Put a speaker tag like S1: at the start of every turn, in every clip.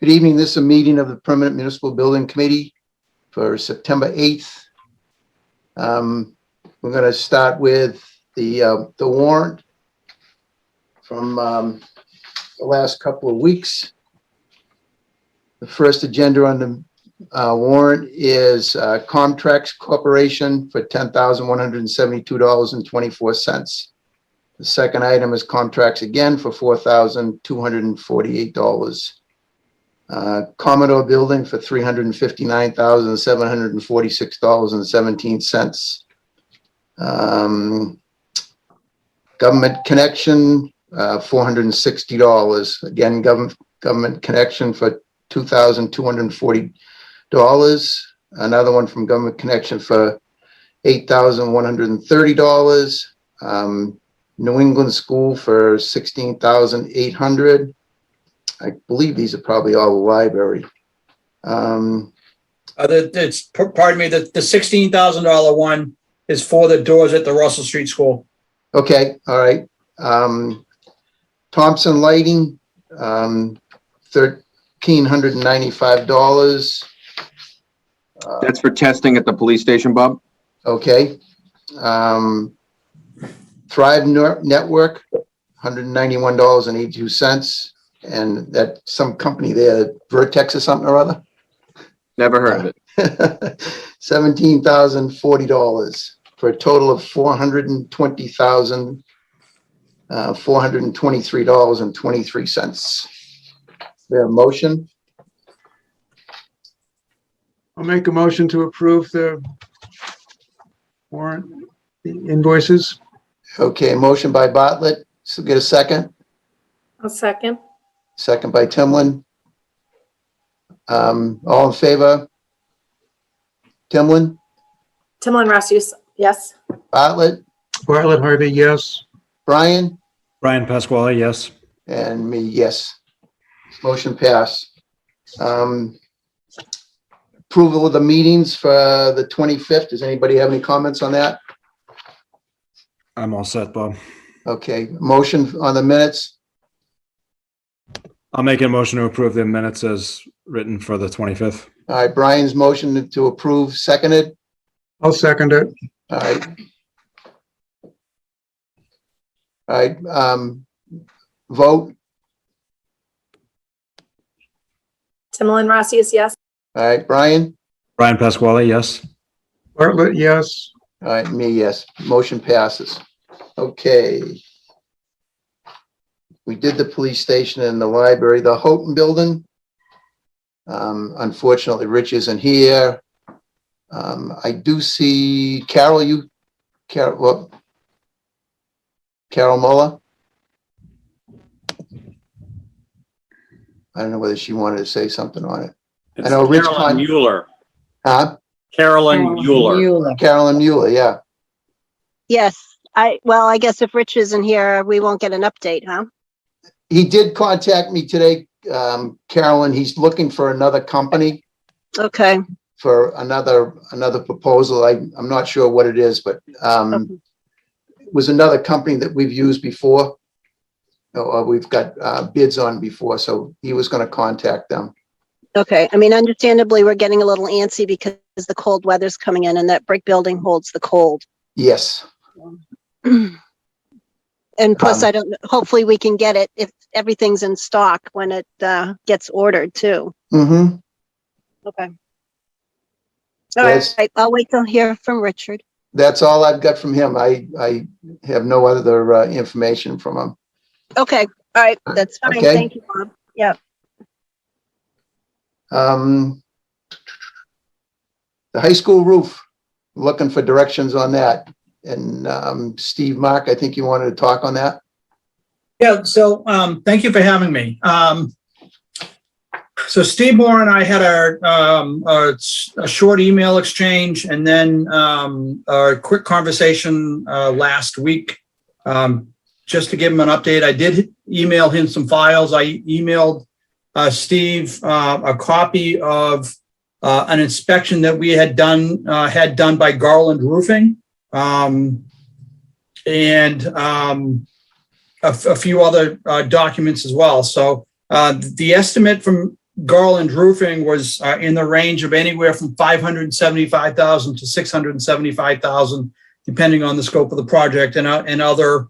S1: Good evening. This is a meeting of the Permanent Municipal Building Committee for September 8th. We're going to start with the warrant from the last couple of weeks. The first agenda on the warrant is Comtrax Corporation for $10,172.24. The second item is Comtrax again for $4,248. Commodore Building for $359,746.17. Government Connection, $460. Again, government connection for $2,240. Another one from Government Connection for $8,130. New England School for $16,800. I believe these are probably all the library.
S2: Pardon me, the $16,000 one is for the doors at the Russell Street School.
S1: Okay, all right. Thompson Lighting, $1,395.
S3: That's for testing at the police station, Bob?
S1: Okay. Thrive Network, $191.82. And that some company there, Vertex or something or other.
S3: Never heard of it.
S1: $17,040 for a total of $420,423.23. We have a motion.
S4: I'll make a motion to approve the warrant, the invoices.
S1: Okay, motion by Bartlett. So get a second.
S5: I'll second.
S1: Second by Timlin. All in favor? Timlin,
S5: Timlin Rossius, yes.
S1: Bartlett,
S4: Bartlett Harvey, yes.
S1: Brian,
S6: Brian Pasquale, yes.
S1: and me, yes. Motion passed. Approval of the meetings for the 25th. Does anybody have any comments on that?
S6: I'm all set, Bob.
S1: Okay, motion on the minutes.
S6: I'll make a motion to approve the minutes as written for the 25th.
S1: All right, Brian's motion to approve, seconded.
S4: I'll second it.
S1: All right. All right, vote.
S5: Timlin Rossius, yes.
S1: All right, Brian.
S6: Brian Pasquale, yes.
S4: Bartlett, yes.
S1: All right, me, yes. Motion passes. Okay. We did the police station and the library, the Houghton building. Unfortunately, Rich isn't here. I do see Carol, Carol Muller. I don't know whether she wanted to say something on it.
S7: It's
S1: I know Rich
S7: Carolyn Mueller.
S1: Huh?
S7: Carolyn Mueller.
S1: Carolyn Mueller, yeah.
S8: Yes, I guess if Rich isn't here, we won't get an update, huh?
S1: He did contact me today, Carolyn. He's looking for another company
S8: Okay,
S1: for another proposal. I'm not sure what it is, but it was another company that we've used before. Or we've got bids on before, so he was going to contact them.
S8: okay. I mean, understandably, we're getting a little antsy because the cold weather's coming in and that brick building holds the cold.
S1: Yes.
S8: And plus, I don't, hopefully we can get it if everything's in stock when it gets ordered too.
S1: Mm-hmm.
S8: Okay. All
S1: Yes.
S8: right, I'll wait till hear from Richard.
S1: That's all I've got from him. I have no other information from him.
S8: Okay, all right, that's fine.
S1: Okay.
S8: Thank you, Bob. Yeah.
S1: The high school roof, looking for directions on that. And Steve, Mark, I think you wanted to talk on that.
S2: Yeah, so thank you for having me. So Steve Moore and I had a short email exchange and then a quick conversation last week. Just to give him an update, I did email him some files. I emailed Steve a copy of an inspection that we had done by Garland Roofing. And a few other documents as well. So the estimate from Garland Roofing was in the range of anywhere from $575,000 to $675,000, depending on the scope of the project and other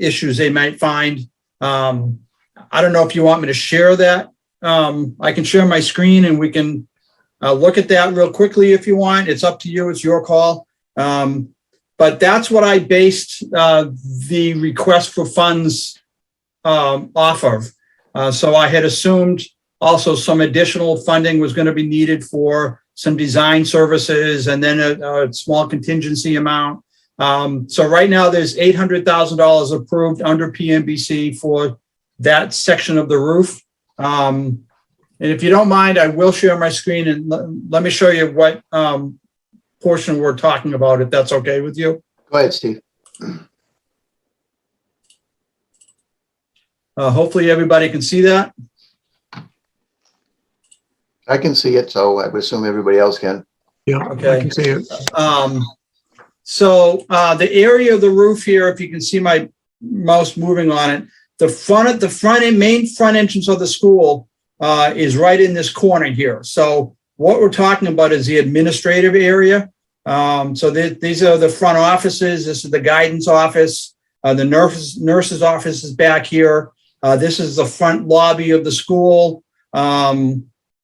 S2: issues they might find. I don't know if you want me to share that. I can share my screen and we can look at that real quickly if you want. It's up to you. It's your call. But that's what I based the request for funds off of. So I had assumed also some additional funding was going to be needed for some design services and then a small contingency amount. So right now there's $800,000 approved under Pmbc for that section of the roof. And if you don't mind, I will share my screen and let me show you what portion we're talking about, if that's okay with you.
S1: Go ahead, Steve.
S2: Hopefully everybody can see that.
S1: I can see it, so I would assume everybody else can.
S4: Yeah,
S2: Okay.
S4: I can see it.
S2: So the area of the roof here, if you can see my mouse moving on it, the main front entrance of the school is right in this corner here. So what we're talking about is the administrative area. So these are the front offices. This is the guidance office. The nurse's office is back here. This is the front lobby of the school.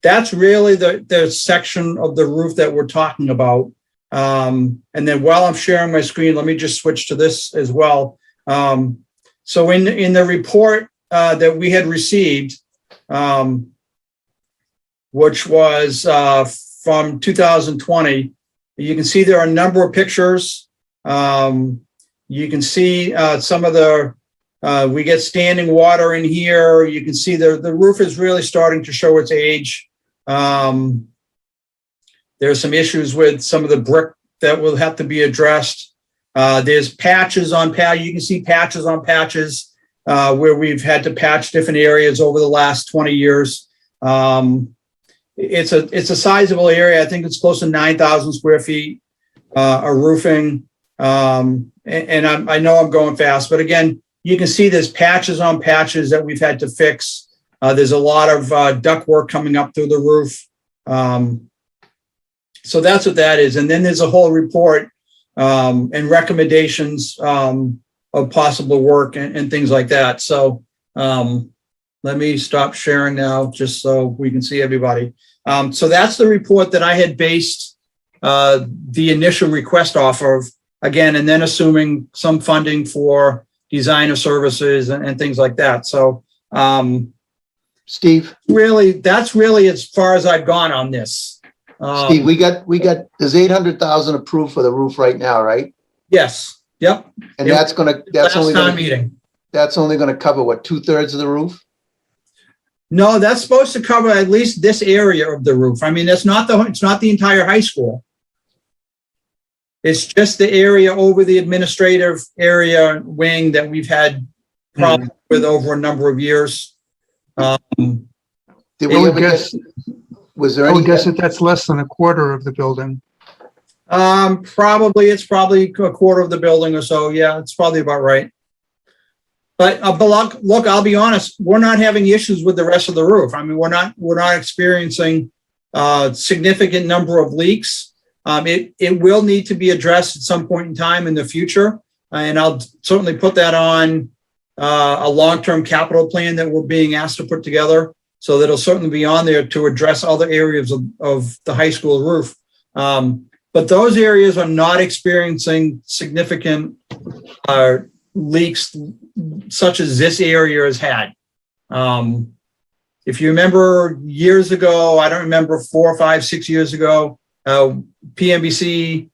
S2: That's really the section of the roof that we're talking about. And then while I'm sharing my screen, let me just switch to this as well. So in the report that we had received, which was from 2020, you can see there are a number of pictures. You can see some of the, we get standing water in here. You can see the roof is really starting to show its age. There's some issues with some of the brick that will have to be addressed. There's patches on patches. You can see patches on patches where we've had to patch different areas over the last 20 years. It's a sizable area. I think it's close to 9,000 square feet of roofing. And I know I'm going fast, but again, you can see there's patches on patches that we've had to fix. There's a lot of ductwork coming up through the roof. So that's what that is. And then there's a whole report and recommendations of possible work and things like that. So let me stop sharing now just so we can see everybody. So that's the report that I had based the initial request off of, again, and then assuming some funding for design of services and things like that. So
S1: Steve,
S2: that's really as far as I've gone on this.
S1: Steve, we got, there's 800,000 approved for the roof right now, right?
S2: Yes. Yep.
S1: And that's only
S2: Meeting.
S1: gonna cover what, 2/3 of the roof?
S2: No, that's supposed to cover at least this area of the roof. I mean, it's not the entire high school. It's just the area over the administrative area wing that we've had problems with over a number of years.
S1: Did
S4: I
S1: we
S4: would
S1: ever
S4: guess,
S1: was there
S4: I would
S1: any,
S4: guess that that's less than a quarter of the building.
S2: It's probably a quarter of the building or so. Yeah, it's probably about right. But look, I'll be honest, we're not having issues with the rest of the roof. I mean, we're not experiencing a significant number of leaks. It will need to be addressed at some point in time in the future. And I'll certainly put that on a long-term capital plan that we're being asked to put together. So that'll certainly be on there to address other areas of the high school roof. But those areas are not experiencing significant leaks such as this area has had. If you remember years ago, I don't remember 4, 5, 6 years ago, Pmbc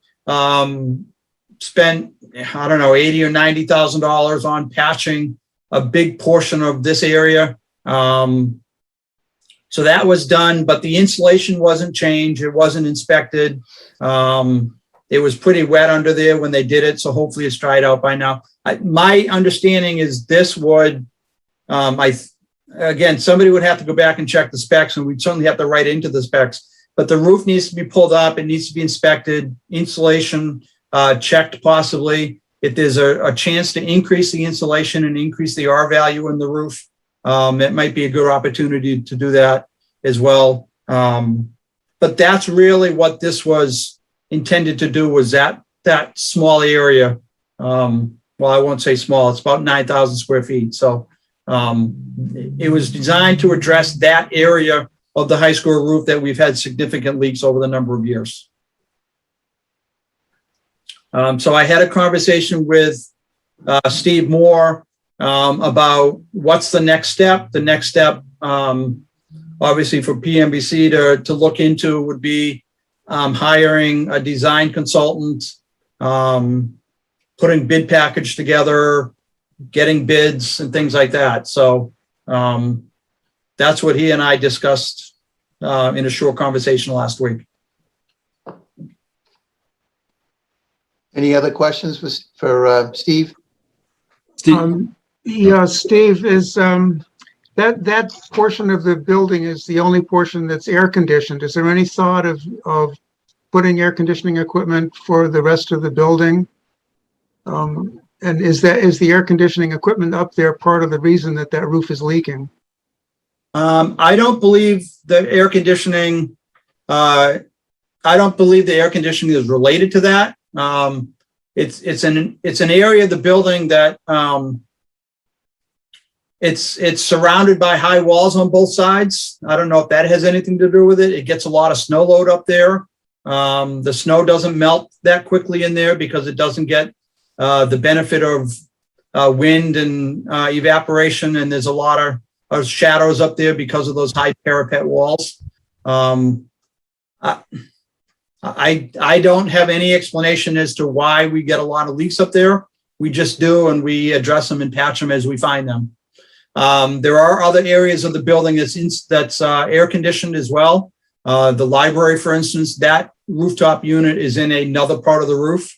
S2: spent, I don't know, $80,000 or $90,000 on patching a big portion of this area. So that was done, but the insulation wasn't changed. It wasn't inspected. It was pretty wet under there when they did it. So hopefully it's dried out by now. My understanding is this would, again, somebody would have to go back and check the specs, and we'd certainly have to write into the specs, but the roof needs to be pulled up. It needs to be inspected, insulation checked possibly. If there's a chance to increase the insulation and increase the R value in the roof, it might be a good opportunity to do that. as well. But that's really what this was intended to do, was that small area. Well, I won't say small, it's about 9,000 square feet. So it was designed to address that area of the high school roof that we've had significant leaks over the number of years. So I had a conversation with Steve Moore about what's the next step. The next step, obviously for PMBC to look into would be hiring a design consultant, putting bid package together, getting bids and things like that. So that's what he and I discussed in a short conversation last week.
S1: Any other questions for Steve?
S6: Steve,
S4: Yeah, Steve, is that portion of the building is the only portion that's air conditioned. Is there any thought of putting air conditioning equipment for the rest of the building? And is the air conditioning equipment up there part of the reason that roof is leaking?
S2: I don't believe the air conditioning. I don't believe the air conditioning is related to that. It's an area of the building that it's surrounded by high walls on both sides. I don't know if that has anything to do with it. It gets a lot of snow load up there. The snow doesn't melt that quickly in there because it doesn't get the benefit of wind and evaporation, and there's a lot of shadows up there because of those high parapet walls. I don't have any explanation as to why we get a lot of leaks up there. We just do, and we address them and patch them as we find them. There are other areas of the building that's air conditioned as well. The library, for instance, that rooftop unit is in another part of the roof.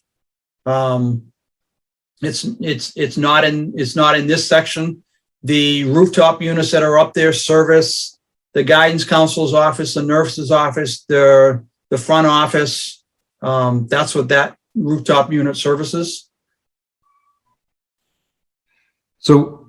S2: It's not in this section. The rooftop units that are up there service the guidance counselor's office, the nurse's office, the front office. That's what that rooftop unit services.
S6: so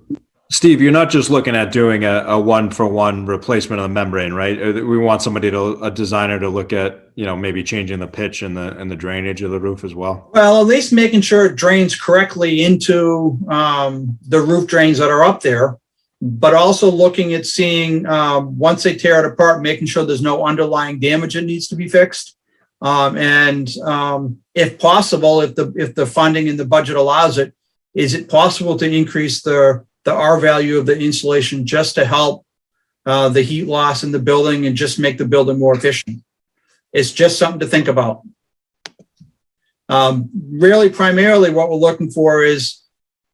S6: Steve, you're not just looking at doing a one-for-one replacement of the membrane, right? We want a designer to look at, maybe changing the pitch and the drainage of the roof as well.
S2: Well, at least making sure it drains correctly into the roof drains that are up there, but also looking at seeing, once they tear it apart, making sure there's no underlying damage that needs to be fixed. And if possible, if the funding and the budget allows it, is it possible to increase the R value of the insulation just to help the heat loss in the building and just make the building more efficient? It's just something to think about. Really, primarily what we're looking for is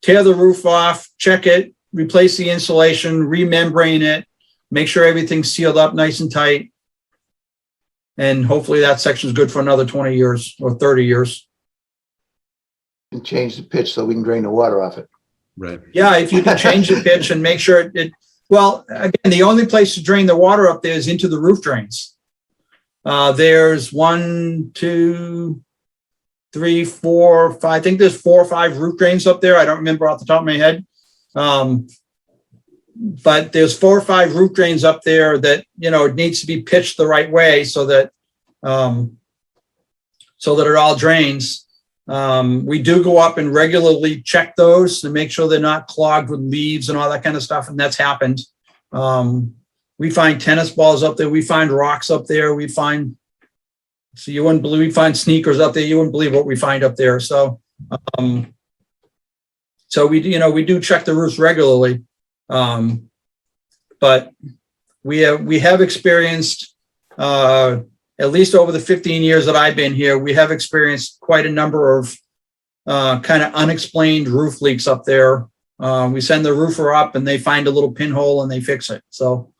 S2: tear the roof off, check it, replace the insulation, remembrane it, make sure everything's sealed up nice and tight. And hopefully that section is good for another 20 years or 30 years.
S1: And change the pitch so we can drain the water off it.
S6: Right.
S2: Yeah, if you can change the pitch and make sure well, again, the only place to drain the water up there is into the roof drains. There's 1, 2, 3, 4, 5. I think there's 4 or 5 roof drains up there. I don't remember off the top of my head. But there's 4 or 5 roof drains up there that, it needs to be pitched the right way so that it all drains. We do go up and regularly check those to make sure they're not clogged with leaves and all that kind of stuff. And that's happened. We find tennis balls up there. We find rocks up there. We find sneakers up there. You wouldn't believe what we find up there. So we do check the roofs regularly. But we have experienced, at least over the 15 years that I've been here, we have experienced quite a number of kind of unexplained roof leaks up there. We send the roofer up and they find a little pinhole and they fix it. So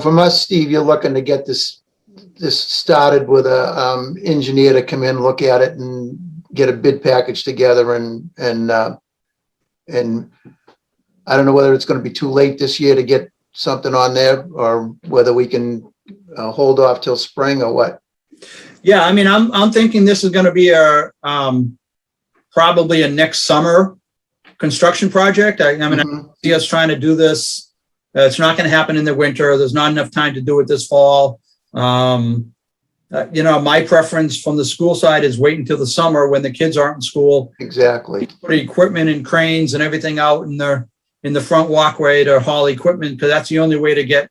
S1: from us, Steve, you're looking to get this started with a engineer to come in, look at it, and get a bid package together. And I don't know whether it's going to be too late this year to get something on there, or whether we can hold off till spring or what.
S2: yeah, I mean, I'm thinking this is going to be probably a next summer construction project. I mean, I see us trying to do this It's not going to happen in the winter. There's not enough time to do it this fall. My preference from the school side is wait until the summer when the kids aren't in school,
S1: Exactly.
S2: put equipment and cranes and everything out in the front walkway to haul equipment, because that's the only way to get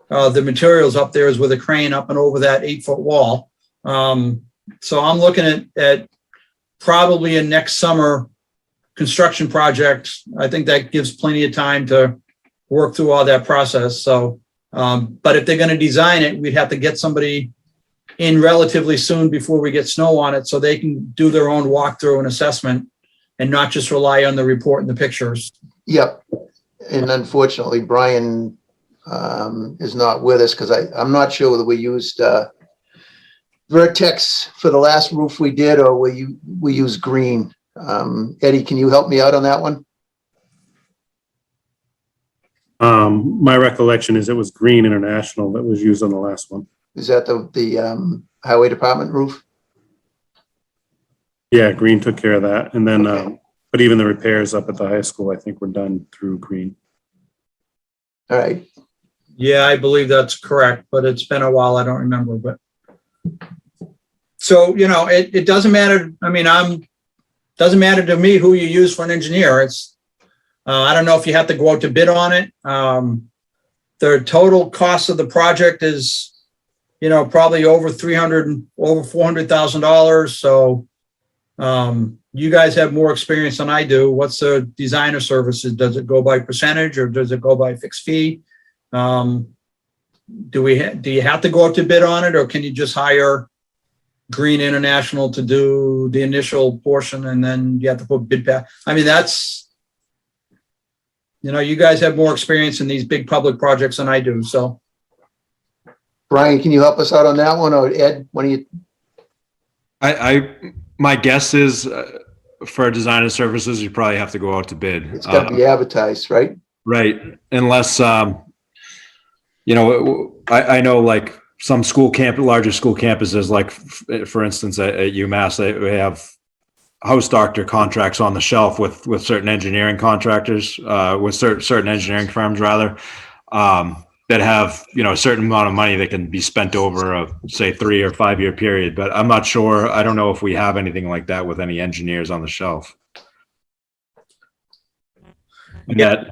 S2: the materials up there is with a crane up and over that 8-foot wall. So I'm looking at probably a next summer construction project. I think that gives plenty of time to work through all that process. So, but if they're going to design it, we'd have to get somebody in relatively soon before we get snow on it, so they can do their own walkthrough and assessment and not just rely on the report and the pictures.
S1: Yep. And unfortunately, Brian is not with us because I'm not sure whether we used Vertex for the last roof we did, or we used green. Eddie, can you help me out on that one?
S9: My recollection is it was Green International that was used on the last one.
S1: Is that the highway department roof?
S9: Yeah, Green took care of that. And then,
S1: Okay.
S9: but even the repairs up at the high school, I think were done through Green.
S1: All right.
S2: Yeah, I believe that's correct, but it's been a while. I don't remember, but. So, it doesn't matter. I mean, doesn't matter to me who you use for an engineer. It's, I don't know if you have to go out to bid on it. The total cost of the project is, probably over $400,000. So, you guys have more experience than I do. What's the designer services? Does it go by percentage or does it go by fixed fee? Do you have to go out to bid on it, or can you just hire Green International to do the initial portion and then you have to put bid back? I mean, that's, you guys have more experience in these big public projects than I do. So,
S1: Brian, can you help us out on that one? Or Ed, when do you?
S6: My guess is for designer services, you probably have to go out to bid.
S1: It's got to be advertised, right?
S6: Right. Unless, I know like some larger school campuses, like for instance, at UMass, they have house doctor contracts on the shelf with certain engineering contractors, with certain engineering firms rather, that have, a certain amount of money that can be spent over a, say, 3 or 5 year period. But I'm not sure. I don't know if we have anything like that with any engineers on the shelf. And
S2: Yeah.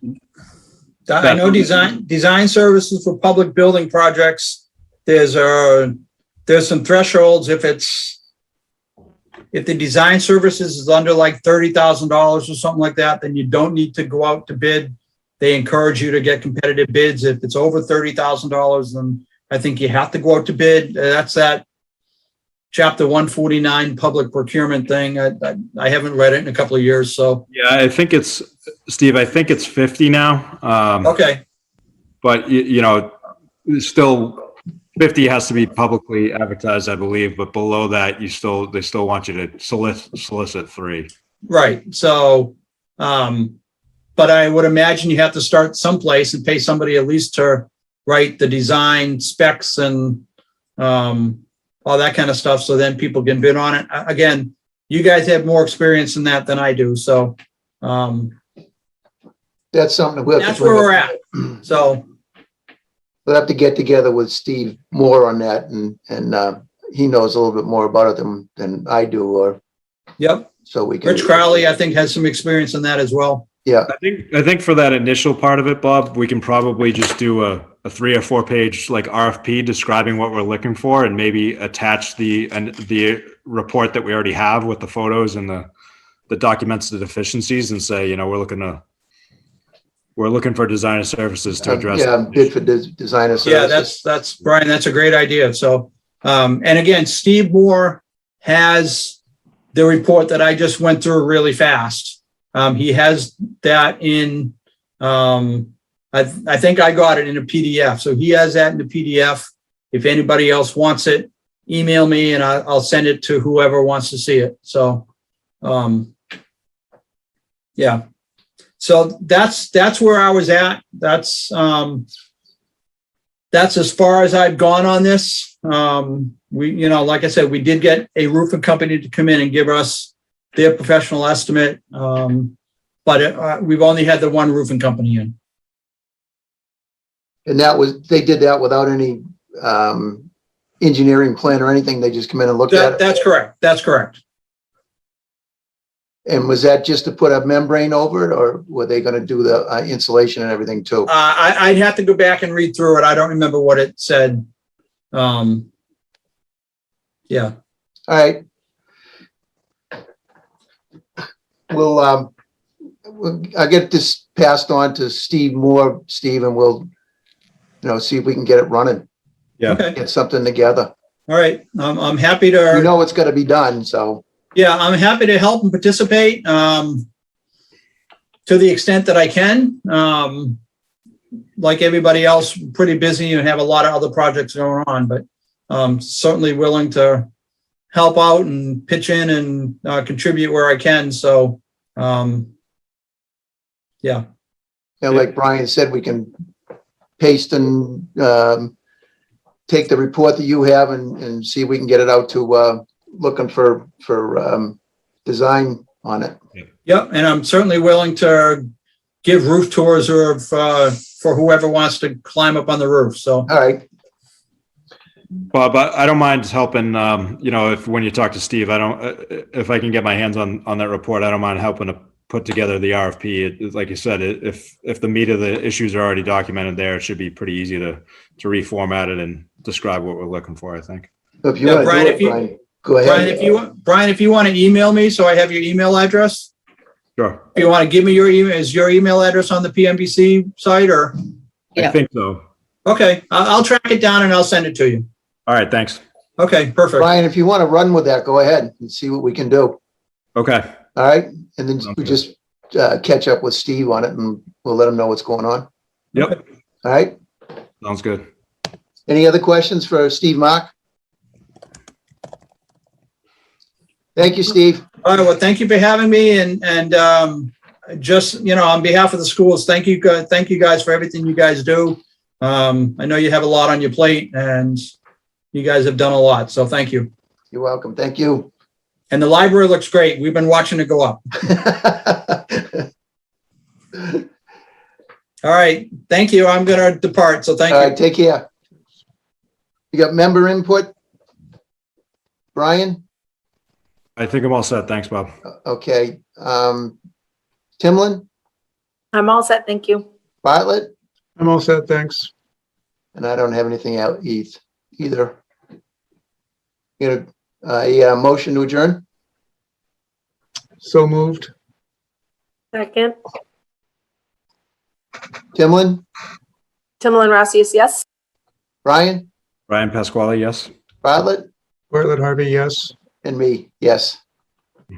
S2: I know design services for public building projects. There's some thresholds. If the design services is under like $30,000 or something like that, then you don't need to go out to bid. They encourage you to get competitive bids. If it's over $30,000, then I think you have to go out to bid. That's that Chapter 149 public procurement thing. I haven't read it in a couple of years. So
S6: yeah, I think it's, Steve, I think it's 50 now.
S2: Okay.
S6: But still 50 has to be publicly advertised, I believe. But below that, they still want you to solicit 3.
S2: Right. So, but I would imagine you have to start someplace and pay somebody at least to write the design specs and all that kind of stuff. So then people can bid on it. Again, you guys have more experience in that than I do. So
S1: That's something we'll have
S2: that's
S1: to
S2: where
S1: bring
S2: we're
S1: up.
S2: at. So,
S1: We'll have to get together with Steve Moore on that, and he knows a little bit more about it than I do, or
S2: yep.
S1: so we can.
S2: Rich Crowley, I think, has some experience in that as well.
S1: Yeah,
S6: I think for that initial part of it, Bob, we can probably just do a 3 or 4 page like RFP describing what we're looking for, and maybe attach the report that we already have with the photos and the documents, the deficiencies, and say, we're looking for designer services to address.
S1: bid for designer services.
S2: Yeah, that's Brian. That's a great idea. So, and again, Steve Moore has the report that I just went through really fast. He has that in, I think I got it in a PDF. So he has that in the PDF. If anybody else wants it, email me and I'll send it to whoever wants to see it. So, yeah. So that's where I was at. That's as far as I've gone on this. We, like I said, we did get a roofing company to come in and give us their professional estimate. But we've only had the one roofing company in.
S1: And they did that without any engineering plan or anything. They just come in and looked at it.
S2: That's correct. That's correct.
S1: And was that just to put a membrane over it, or were they going to do the insulation and everything too?
S2: I'd have to go back and read through it. I don't remember what it said. Yeah.
S1: All right. I'll get this passed on to Steve Moore, Steve, and we'll, see if we can get it running,
S6: Yeah.
S2: Okay.
S1: get something together.
S2: All right. I'm happy
S1: We
S2: to,
S1: know it's got to be done, so.
S2: yeah, I'm happy to help and participate, to the extent that I can. Like everybody else, pretty busy and have a lot of other projects going on, but certainly willing to help out and pitch in and contribute where I can. So, yeah.
S1: And like Brian said, we can paste and take the report that you have and see if we can get it out to looking for design on it.
S2: Yep, and I'm certainly willing to give roof tours or for whoever wants to climb up on the roof. So,
S1: All right.
S6: Bob, I don't mind helping, if when you talk to Steve, if I can get my hands on that report, I don't mind helping to put together the RFP. Like you said, if the meat of the issues are already documented there, it should be pretty easy to reformat it and describe what we're looking for, I think.
S1: So if you
S2: Yeah,
S1: want to
S2: Brian,
S1: do it,
S2: if you-
S1: Brian, go ahead.
S2: Brian, if you want to email me, so I have your email address.
S6: Sure.
S2: If you want to give me your email, is your email address on the PMBC site or?
S6: I think so.
S2: Okay, I'll track it down and I'll send it to you.
S6: All right, thanks.
S2: Okay, perfect.
S1: Brian, if you want to run with that, go ahead and see what we can do.
S6: Okay.
S1: All right. And then
S6: Sounds
S1: we
S6: good.
S1: just catch up with Steve on it and we'll let him know what's going on.
S6: Yep.
S1: All right.
S6: Sounds good.
S1: Any other questions for Steve Mark? Thank you, Steve.
S2: All right, well, thank you for having me and just, on behalf of the schools, thank you guys for everything you guys do. I know you have a lot on your plate and you guys have done a lot, so thank you.
S1: You're welcome. Thank you.
S2: And the library looks great. We've been watching it go up. All right, thank you. I'm gonna depart, so thank
S1: All
S2: you.
S1: right, take care. You got member input? Brian?
S6: I think I'm all set. Thanks, Bob.
S1: Okay. Timlin,
S5: I'm all set, thank you.
S1: Bartlett?
S4: I'm all set, thanks.
S1: And I don't have anything out either. You know, a motion to adjourn?
S4: So moved.
S5: Second.
S1: Timlin,
S5: Timlin Rossius, yes.
S1: Brian,
S6: Ryan Pasquale, yes?
S1: Bartlett,
S4: Bartlett Harvey, yes.
S1: and me, yes.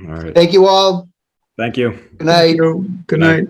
S6: All right.
S1: Thank you all.
S6: Thank you.
S1: Good night.
S4: Good night.